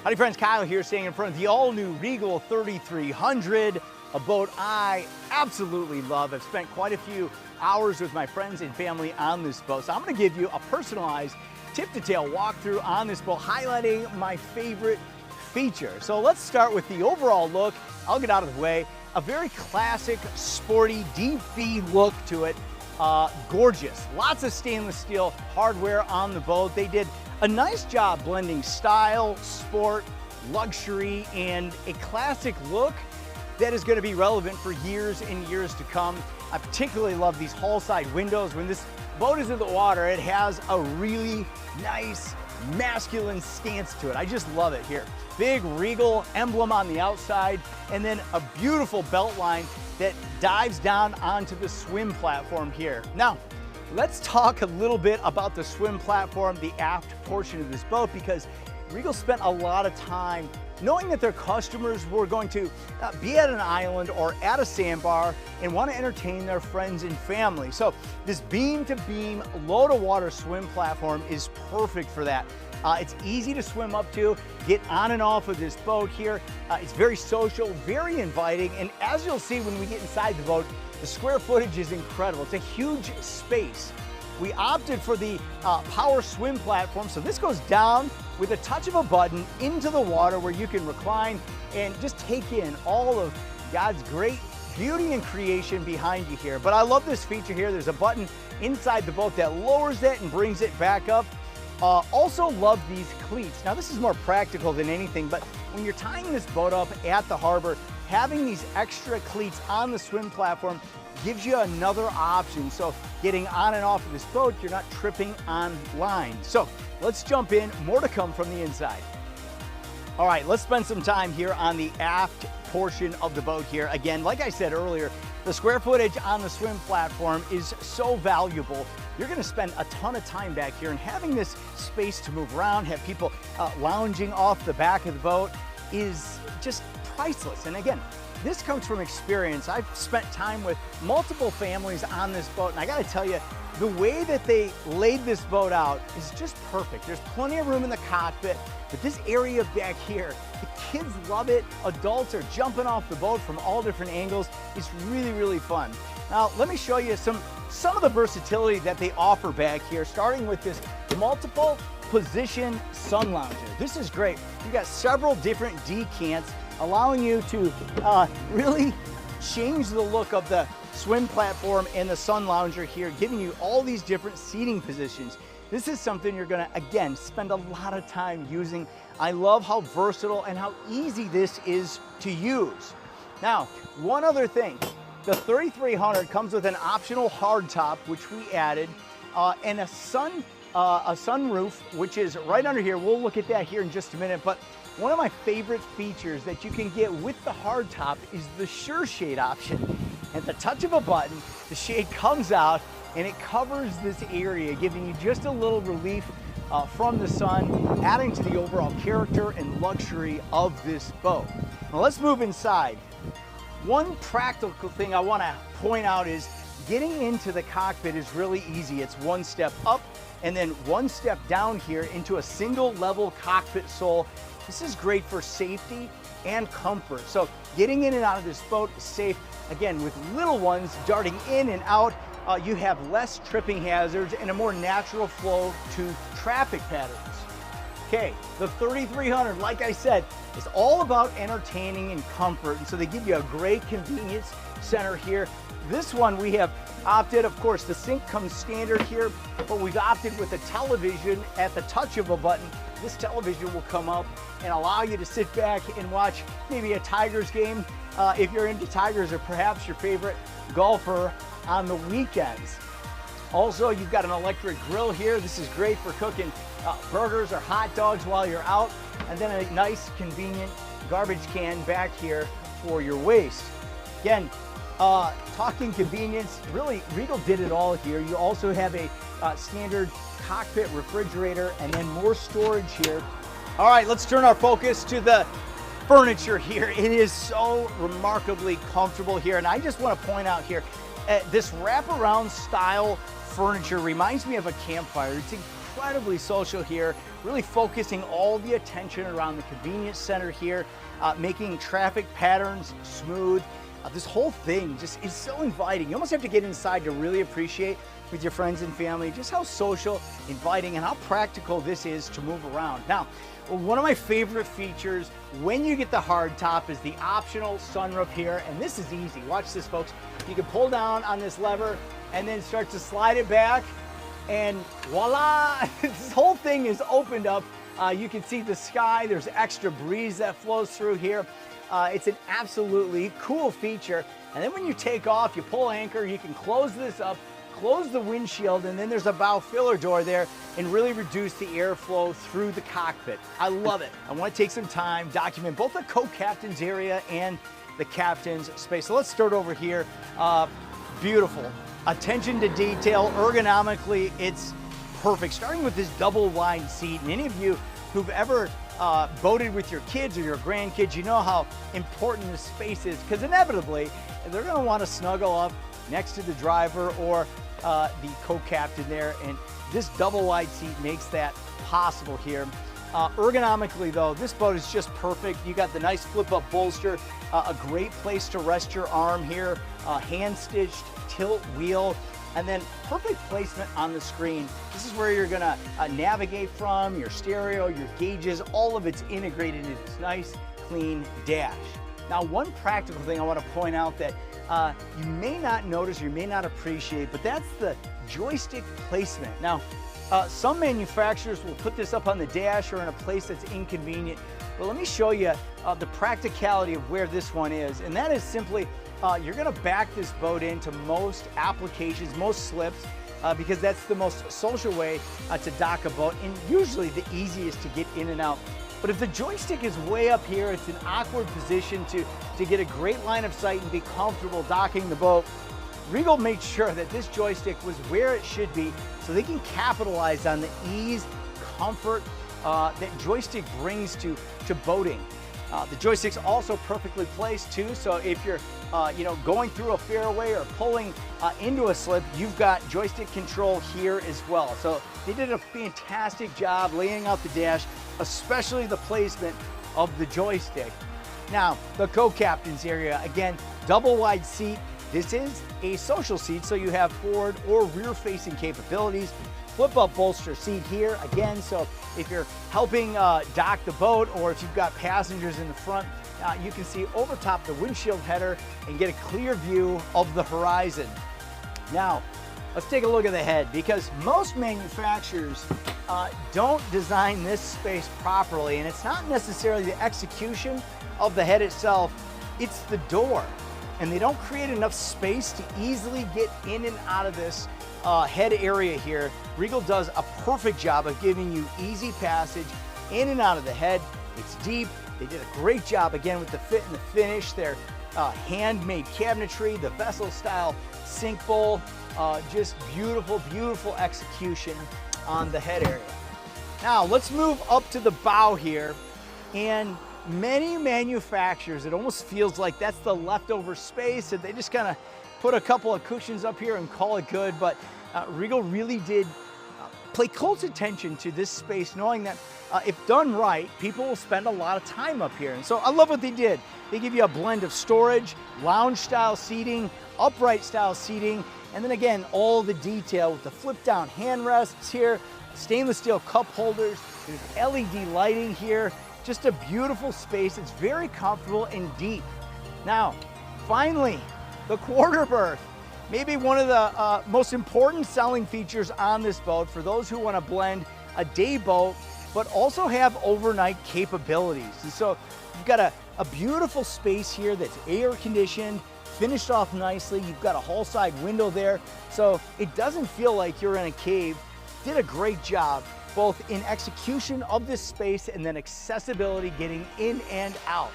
Howdy friends, Kyle here, standing in front of the all-new Regal 3300, a boat I absolutely love. I've spent quite a few hours with my friends and family on this boat, so I'm going to give you a personalized tip-to-tail walkthrough on this boat, highlighting my favorite feature. So let's start with the overall look. I'll get out of the way. A very classic, sporty, deep V look to it. Gorgeous. Lots of stainless steel hardware on the boat. They did a nice job blending style, sport, luxury, and a classic look that is going to be relevant for years and years to come. I particularly love these hull side windows. When this boat is in the water, it has a really nice masculine stance to it. I just love it here. Big Regal emblem on the outside, and then a beautiful belt line that dives down onto the swim platform here. Now, let's talk a little bit about the swim platform, the aft portion of this boat, because Regal spent a lot of time knowing that their customers were going to be at an island or at a sandbar and want to entertain their friends and family. So this beam-to-beam, low-to-water swim platform is perfect for that. It's easy to swim up to, get on and off of this boat here. It's very social, very inviting, and as you'll see when we get inside the boat, the square footage is incredible. It's a huge space. We opted for the power swim platform, so this goes down with a touch of a button into the water where you can recline and just take in all of God's great beauty and creation behind you here. But I love this feature here. There's a button inside the boat that lowers it and brings it back up. Also love these cleats. Now this is more practical than anything, but when you're tying this boat up at the harbor, having these extra cleats on the swim platform gives you another option. So getting on and off of this boat, you're not tripping on line. So let's jump in, more to come from the inside. All right, let's spend some time here on the aft portion of the boat here. Again, like I said earlier, the square footage on the swim platform is so valuable. You're gonna spend a ton of time back here, and having this space to move around, have people lounging off the back of the boat is just priceless. And again, this comes from experience. I've spent time with multiple families on this boat, and I gotta tell you, the way that they laid this boat out is just perfect. There's plenty of room in the cockpit, but this area back here, the kids love it. Adults are jumping off the boat from all different angles. It's really, really fun. Now, let me show you some of the versatility that they offer back here, starting with this multiple position sun lounger. This is great. You've got several different decants allowing you to really change the look of the swim platform and the sun lounger here, giving you all these different seating positions. This is something you're gonna, again, spend a lot of time using. I love how versatile and how easy this is to use. Now, one other thing, the 3300 comes with an optional hardtop, which we added, and a sunroof, which is right under here. We'll look at that here in just a minute, but one of my favorite features that you can get with the hardtop is the Sure Shade option. At the touch of a button, the shade comes out and it covers this area, giving you just a little relief from the sun, adding to the overall character and luxury of this boat. Now let's move inside. One practical thing I want to point out is getting into the cockpit is really easy. It's one step up and then one step down here into a single level cockpit sole. This is great for safety and comfort. So getting in and out of this boat is safe. Again, with little ones darting in and out, you have less tripping hazards and a more natural flow to traffic patterns. Okay, the 3300, like I said, is all about entertaining and comfort, and so they give you a great convenience center here. This one we have opted, of course, the sink comes standard here, but we've opted with a television at the touch of a button. This television will come up and allow you to sit back and watch maybe a Tigers game if you're into Tigers, or perhaps your favorite golfer on the weekends. Also, you've got an electric grill here. This is great for cooking burgers or hot dogs while you're out, and then a nice convenient garbage can back here for your waste. Again, talking convenience, really Regal did it all here. You also have a standard cockpit refrigerator and then more storage here. All right, let's turn our focus to the furniture here. It is so remarkably comfortable here, and I just want to point out here, this wraparound style furniture reminds me of a campfire. It's incredibly social here, really focusing all the attention around the convenience center here, making traffic patterns smooth. This whole thing just is so inviting. You almost have to get inside to really appreciate with your friends and family just how social, inviting, and how practical this is to move around. Now, one of my favorite features when you get the hard top is the optional sunroof here, and this is easy. Watch this, folks. You can pull down on this lever and then start to slide it back, and voila, this whole thing is opened up. You can see the sky. There's extra breeze that flows through here. It's an absolutely cool feature. And then when you take off, you pull anchor, you can close this up, close the windshield, and then there's a bow filler door there and really reduce the airflow through the cockpit. I love it. I want to take some time, document both the co-captain's area and the captain's space. So let's start over here. Beautiful. Attention to detail. Ergonomically, it's perfect. Starting with this double wide seat, and any of you who've ever boated with your kids or your grandkids, you know how important this space is, because inevitably they're going to want to snuggle up next to the driver or the co-captain there, and this double wide seat makes that possible here. Ergonomically though, this boat is just perfect. You got the nice flip up bolster, a great place to rest your arm here, hand stitched tilt wheel, and then perfect placement on the screen. This is where you're gonna navigate from, your stereo, your gauges, all of it's integrated into this nice, clean dash. Now, one practical thing I wanna point out that you may not notice, or you may not appreciate, but that's the joystick placement. Now, some manufacturers will put this up on the dash or in a place that's inconvenient, but let me show you the practicality of where this one is, and that is simply you're gonna back this boat into most applications, most slips, because that's the most social way to dock a boat and usually the easiest to get in and out. But if the joystick is way up here, it's an awkward position to get a great line of sight and be comfortable docking the boat. Regal made sure that this joystick was where it should be so they can capitalize on the ease, comfort that joystick brings to boating. The joystick's also perfectly placed too, so if you're going through a fairway or pulling into a slip, you've got joystick control here as well. So they did a fantastic job laying out the dash, especially the placement of the joystick. Now, the co-captain's area, again, double wide seat. This is a social seat, so you have forward or rear facing capabilities. Flip up bolster seat here, again, so if you're helping dock the boat or if you've got passengers in the front, you can see over top the windshield header and get a clear view of the horizon. Now, let's take a look at the head, because most manufacturers don't design this space properly, and it's not necessarily the execution of the head itself, it's the door. And they don't create enough space to easily get in and out of this head area here. Regal does a perfect job of giving you easy passage in and out of the head. It's deep. They did a great job again with the fit and the finish. Their handmade cabinetry, the vessel style sink bowl, just beautiful, beautiful execution on the head area. Now let's move up to the bow here, and many manufacturers, it almost feels like that's the leftover space and they just kind of put a couple of cushions up here and call it good, but Regal really did pay close attention to this space, knowing that if done right, people will spend a lot of time up here. And so I love what they did. They give you a blend of storage, lounge style seating, upright style seating, and then again, all the detail with the flip down hand rests here, stainless steel cup holders, there's LED lighting here. Just a beautiful space. It's very comfortable and deep. Now, finally, the quarter berth. Maybe one of the most important selling features on this boat for those who want to blend a day boat, but also have overnight capabilities. And so you've got a beautiful space here that's air conditioned, finished off nicely. You've got a hull side window there, so it doesn't feel like you're in a cave. Did a great job both in execution of this space and then accessibility getting in and out.